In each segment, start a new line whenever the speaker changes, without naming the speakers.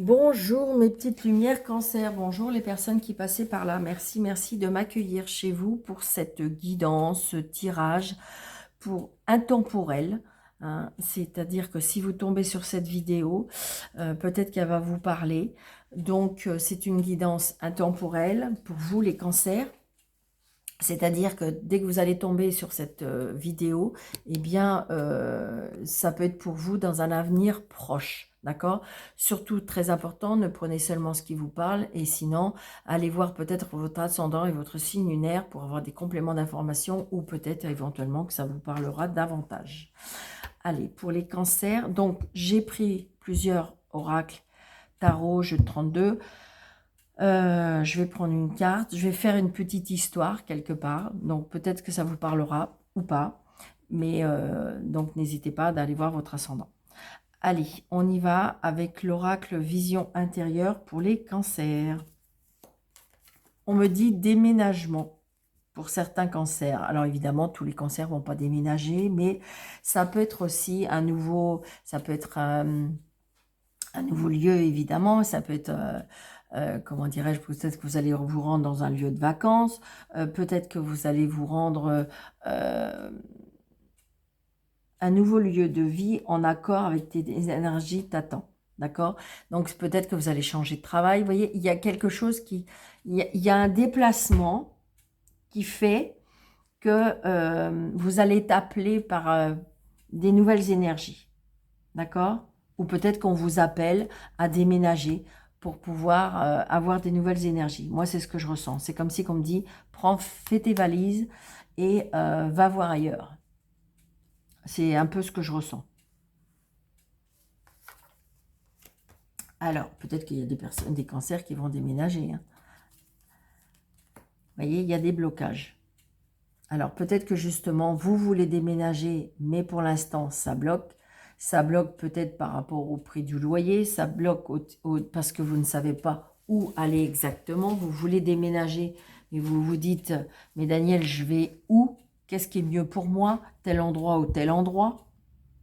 Bonjour mes petites lumières cancer, bonjour les personnes qui passaient par là. Merci de m'accueillir chez vous pour cette guidance, ce tirage pour intemporel. C'est-à-dire que si vous tombez sur cette vidéo, peut-être qu'elle va vous parler. Donc c'est une guidance intemporelle pour vous les cancers. C'est-à-dire que dès que vous allez tomber sur cette vidéo, eh bien, ça peut être pour vous dans un avenir proche, d'accord? Surtout, très important, ne prenez seulement ce qui vous parle, et sinon, allez voir peut-être votre ascendant et votre signe lunaire pour avoir des compléments d'information, ou peut-être éventuellement que ça vous parlera davantage. Allez, pour les cancers, donc j'ai pris plusieurs oracles, tarot, jeu de 32. Je vais prendre une carte, je vais faire une petite histoire quelque part, donc peut-être que ça vous parlera ou pas, mais donc n'hésitez pas d'aller voir votre ascendant. Allez, on y va avec l'oracle vision intérieure pour les cancers. On me dit déménagement pour certains cancers. Alors évidemment, tous les cancers vont pas déménager, mais ça peut être aussi un nouveau, ça peut être un nouveau lieu, évidemment. Ça peut être, comment dirais-je, peut-être que vous allez vous rendre dans un lieu de vacances. Peut-être que vous allez vous rendre un nouveau lieu de vie en accord avec des énergies t'attend. D'accord? Donc, peut-être que vous allez changer de travail. Vous voyez, il y a quelque chose qui... Il y a un déplacement qui fait que vous allez être appelé par des nouvelles énergies. D'accord? Ou peut-être qu'on vous appelle à déménager pour pouvoir avoir des nouvelles énergies. Moi, c'est ce que je ressens. C'est comme si on me dit, fais tes valises et va voir ailleurs. C'est un peu ce que je ressens. Alors, peut-être qu'il y a des personnes, des cancers qui vont déménager. Hein. Vous voyez, il y a des blocages. Alors, peut-être que justement, vous voulez déménager, mais pour l'instant, ça bloque. Ça bloque peut-être par rapport au prix du loyer, ça bloque parce que vous ne savez pas où aller exactement. Vous voulez déménager, mais vous vous dites, mais Daniel, je vais où? Qu'est-ce qui est mieux pour moi? Tel endroit ou tel endroit?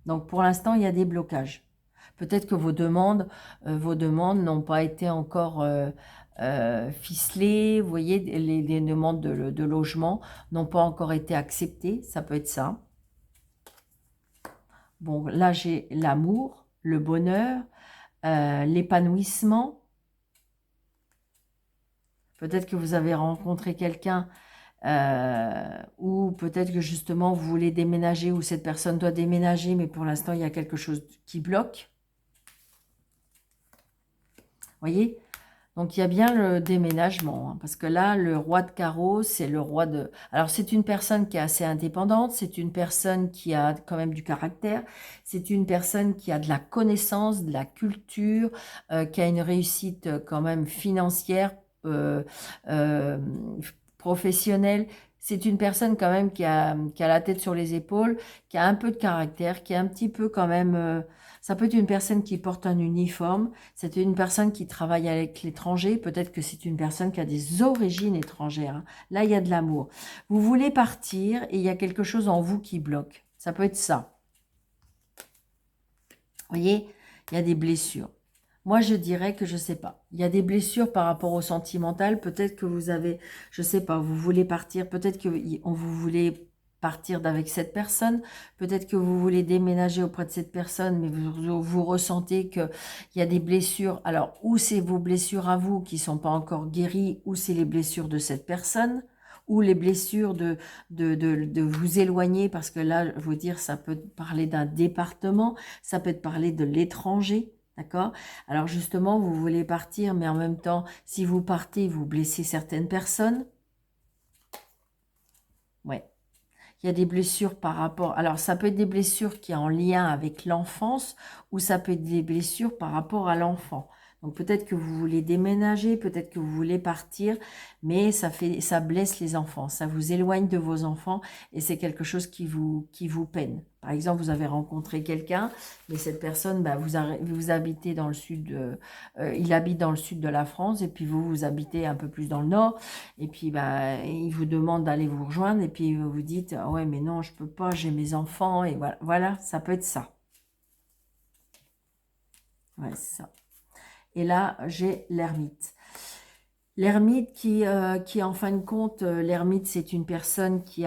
Donc, pour l'instant, il y a des blocages. Peut-être que vos demandes n'ont pas été encore ficelées. Vous voyez, les demandes de logement n'ont pas encore été acceptées. Ça peut être ça. Bon, là, j'ai l'amour, le bonheur, l'épanouissement. Peut-être que vous avez rencontré quelqu'un ou peut-être que justement vous voulez déménager ou cette personne doit déménager, mais pour l'instant, il y a quelque chose qui bloque. Vous voyez? Donc, il y a bien le déménagement, hein, parce que là, le roi de carreau, c'est le roi de... Alors, c'est une personne qui est assez indépendante, c'est une personne qui a quand même du caractère, c'est une personne qui a de la connaissance, de la culture, qui a une réussite quand même financière, euh, euh, professionnelle. C'est une personne quand même qui a la tête sur les épaules, qui a un peu de caractère, qui est un petit peu quand même... ça peut être une personne qui porte un uniforme, c'est une personne qui travaille avec l'étranger, peut-être que c'est une personne qui a des origines étrangères. Hein. Là, il y a de l'amour. Vous voulez partir et il y a quelque chose en vous qui bloque. Ça peut être ça. Vous voyez, il y a des blessures. Moi, je dirais que je ne sais pas. Il y a des blessures par rapport au sentimental. Peut-être que vous avez, je ne sais pas, vous voulez partir. Peut-être que vous voulez partir d'avec cette personne. Peut-être que vous voulez déménager auprès de cette personne, mais vous ressentez qu'il y a des blessures. Alors, ou c'est vos blessures à vous qui ne sont pas encore guéries, ou c'est les blessures de cette personne, ou les blessures de vous éloigner, parce que là, vous dire, ça peut parler d'un département, ça peut parler de l'étranger. D'accord? Alors justement, vous voulez partir, mais en même temps, si vous partez, vous blessez certaines personnes. Ouais. Il y a des blessures par rapport... Alors, ça peut être des blessures qui sont en lien avec l'enfance ou ça peut être des blessures par rapport à l'enfant. Donc, peut-être que vous voulez déménager, peut-être que vous voulez partir, mais ça blesse les enfants. Ça vous éloigne de vos enfants et c'est quelque chose qui vous peine. Par exemple, vous avez rencontré quelqu'un, mais cette personne, bah, vous habitez dans le sud, il habite dans le sud de la France et puis vous habitez un peu plus dans le nord. Et puis, bah, il vous demande d'aller vous rejoindre. Et puis, vous vous dites, ah ouais, mais non, je peux pas, j'ai mes enfants. Et voilà, ça peut être ça. Ouais, c'est ça. Et là, j'ai l'ermite. L'ermite qui, en fin de compte, l'ermite, c'est une personne qui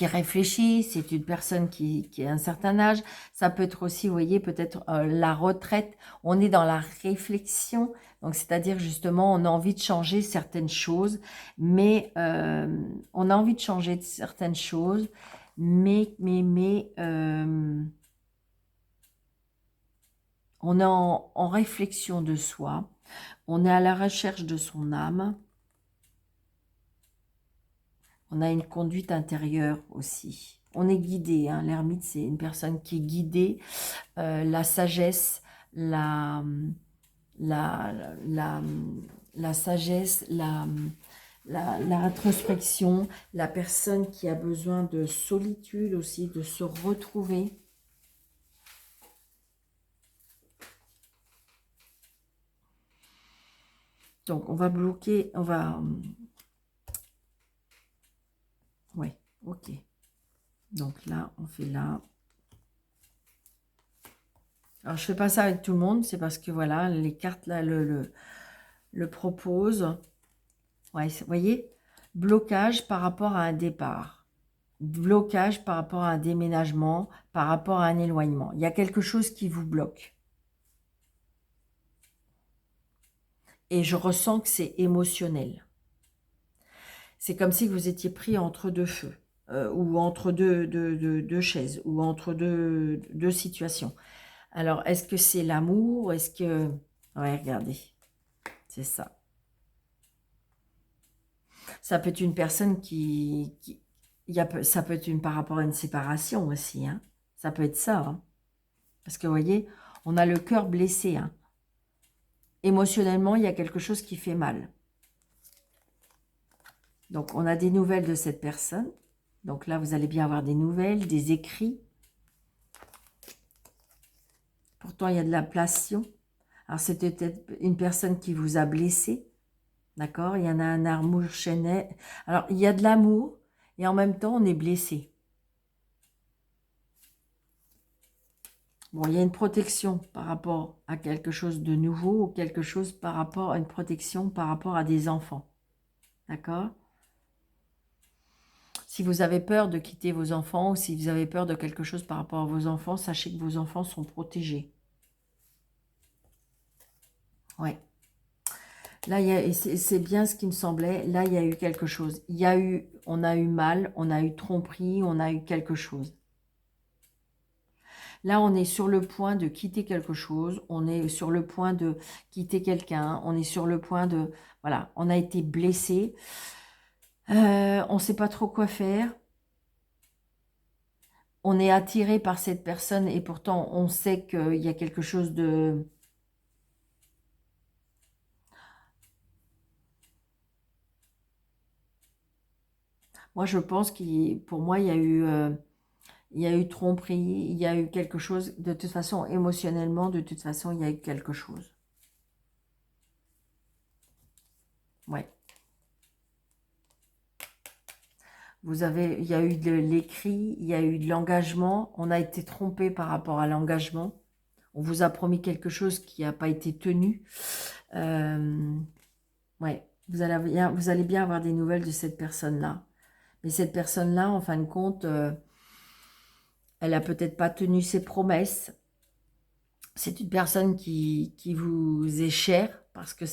réfléchit, c'est une personne qui a un certain âge. Ça peut être aussi, vous voyez, peut-être la retraite. On est dans la réflexion, donc c'est-à-dire justement, on a envie de changer certaines choses, mais on a envie de changer certaines choses, mais on est en réflexion de soi, on est à la recherche de son âme. On a une conduite intérieure aussi. On est guidé, hein. L'ermite, c'est une personne qui est guidée. La sagesse, la, la, la sagesse, la introspection, la personne qui a besoin de solitude aussi, de se retrouver. Donc, on va bloquer, on va... ouais, ok. Donc là, on fait là. Alors, je fais pas ça avec tout le monde, c'est parce que, voilà, les cartes, là, le proposent. Ouais, vous voyez, blocage par rapport à un départ, blocage par rapport à un déménagement, par rapport à un éloignement. Il y a quelque chose qui vous bloque. Et je ressens que c'est émotionnel. C'est comme si vous étiez pris entre deux feux, ou entre deux chaises, ou entre deux situations. Alors, est-ce que c'est l'amour? Est-ce que... Ouais, regardez, c'est ça. Ça peut être une personne ça peut être par rapport à une séparation aussi, hein. Ça peut être ça, hein. Parce que, vous voyez, on a le cœur blessé, hein. Émotionnellement, il y a quelque chose qui fait mal. Donc, on a des nouvelles de cette personne. Donc là, vous allez bien avoir des nouvelles, des écrits. Pourtant, il y a de la passion. Alors, c'est peut-être une personne qui vous a blessé. D'accord? Il y en a un amour chaîné. Alors, il y a de l'amour et en même temps, on est blessé. Bon, il y a une protection par rapport à quelque chose de nouveau ou quelque chose par rapport à une protection par rapport à des enfants. D'accord? Si vous avez peur de quitter vos enfants ou si vous avez peur de quelque chose par rapport à vos enfants, sachez que vos enfants sont protégés. Ouais. Là, c'est bien ce qui me semblait. Là, il y a eu quelque chose. On a eu mal, on a eu tromperie, on a eu quelque chose. Là, on est sur le point de quitter quelque chose, on est sur le point de quitter quelqu'un, on est sur le point de... Voilà, on a été blessé, on ne sait pas trop quoi faire, on est attiré par cette personne et pourtant on sait qu'il y a quelque chose de... Moi, je pense pour moi, il y a eu tromperie, il y a eu quelque chose, de toute façon, émotionnellement, de toute façon, il y a eu quelque chose. Ouais. Il y a eu de l'écrit, il y a eu de l'engagement. On a été trompé par rapport à l'engagement. On vous a promis quelque chose qui n'a pas été tenu. Ouais, vous allez bien avoir des nouvelles de cette personne-là. Mais cette personne-là, en fin de compte, elle a peut-être pas tenu ses promesses. C'est une personne qui vous est chère parce que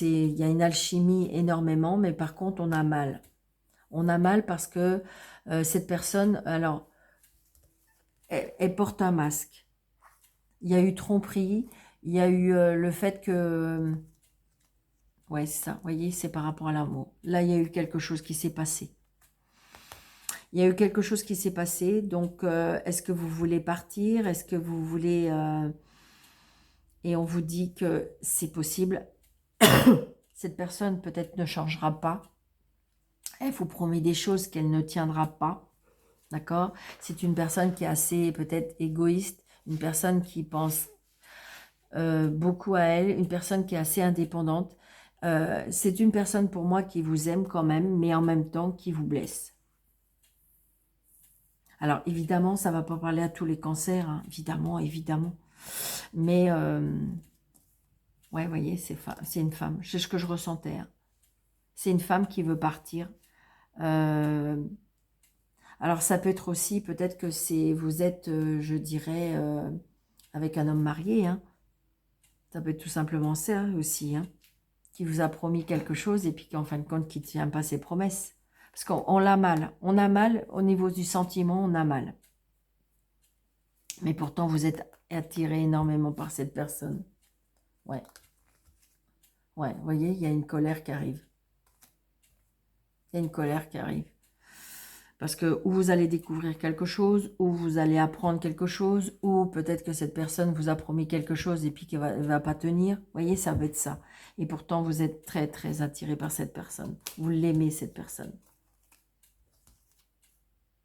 il y a une alchimie énormément, mais par contre, on a mal. On a mal parce que cette personne, alors, elle porte un masque. Il y a eu tromperie, il y a eu le fait que... ouais, c'est ça, vous voyez, c'est par rapport à l'amour. Là, il y a eu quelque chose qui s'est passé. Il y a eu quelque chose qui s'est passé, donc est-ce que vous voulez partir? Est-ce que vous voulez... et on vous dit que c'est possible. Cette personne peut-être ne changera pas. Elle vous promet des choses qu'elle ne tiendra pas. D'accord? C'est une personne qui est assez peut-être égoïste, une personne qui pense beaucoup à elle, une personne qui est assez indépendante. C'est une personne pour moi qui vous aime quand même, mais en même temps qui vous blesse. Alors évidemment, ça ne va pas parler à tous les cancers, hein, évidemment, évidemment. Mais Ouais, vous voyez, c'est une femme. C'est ce que je ressentais, hein. C'est une femme qui veut partir. Euh, alors, ça peut être aussi, peut-être que vous êtes, je dirais, avec un homme marié, hein. Ça peut être tout simplement ça aussi, hein, qui vous a promis quelque chose et puis qu'en fin de compte, qui ne tient pas ses promesses. Parce qu'on l'a mal. On a mal au niveau du sentiment, on a mal. Mais pourtant, vous êtes attiré énormément par cette personne. Ouais, ouais, vous voyez, il y a une colère qui arrive. Il y a une colère qui arrive. Parce que ou vous allez découvrir quelque chose, ou vous allez apprendre quelque chose, ou peut-être que cette personne vous a promis quelque chose et puis qu'elle va pas tenir. Vous voyez, ça va être ça. Et pourtant, vous êtes très, très attiré par cette personne. Vous l'aimez, cette personne.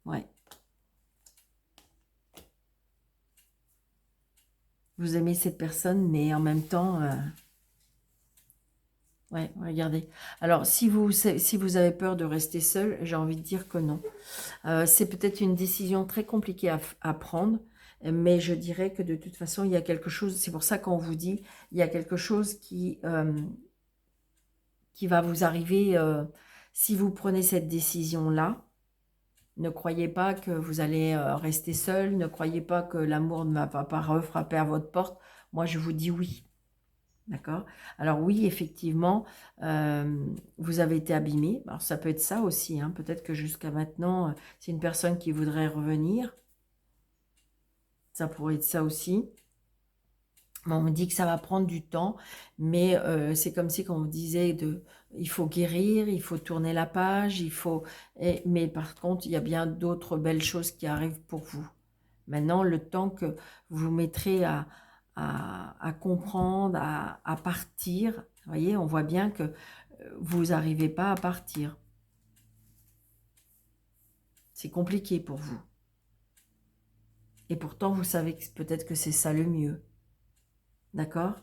Ouais. Vous aimez cette personne, mais en même temps... ouais, regardez. Alors, si vous avez peur de rester seul, j'ai envie de dire que non. C'est peut-être une décision très compliquée à prendre, mais je dirais que de toute façon, il y a quelque chose, c'est pour ça qu'on vous dit, il y a quelque chose qui va vous arriver si vous prenez cette décision-là. Ne croyez pas que vous allez rester seul, ne croyez pas que l'amour ne va pas refrapper à votre porte. Moi, je vous dis oui. D'accord? Alors oui, effectivement, vous avez été abîmé. Alors ça peut être ça aussi, hein. Peut-être que jusqu'à maintenant, c'est une personne qui voudrait revenir. Ça pourrait être ça aussi. Bon, on me dit que ça va prendre du temps, mais c'est comme si on vous disait il faut guérir, il faut tourner la page, mais par contre, il y a bien d'autres belles choses qui arrivent pour vous. Maintenant, le temps que vous mettrez à comprendre, à partir, vous voyez, on voit bien que vous n'arrivez pas à partir. C'est compliqué pour vous. Et pourtant, vous savez que peut-être que c'est ça le mieux. D'accord?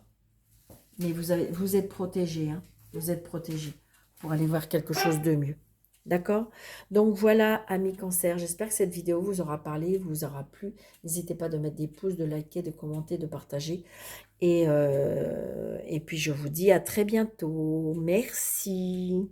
Mais vous êtes protégé, hein. Vous êtes protégé pour aller voir quelque chose de mieux. D'accord? Donc voilà, amis cancer, j'espère que cette vidéo vous aura parlé, vous aura plu. N'hésitez pas de mettre des pouces, de liker, de commenter, de partager. Et puis je vous dis à très bientôt. Merci.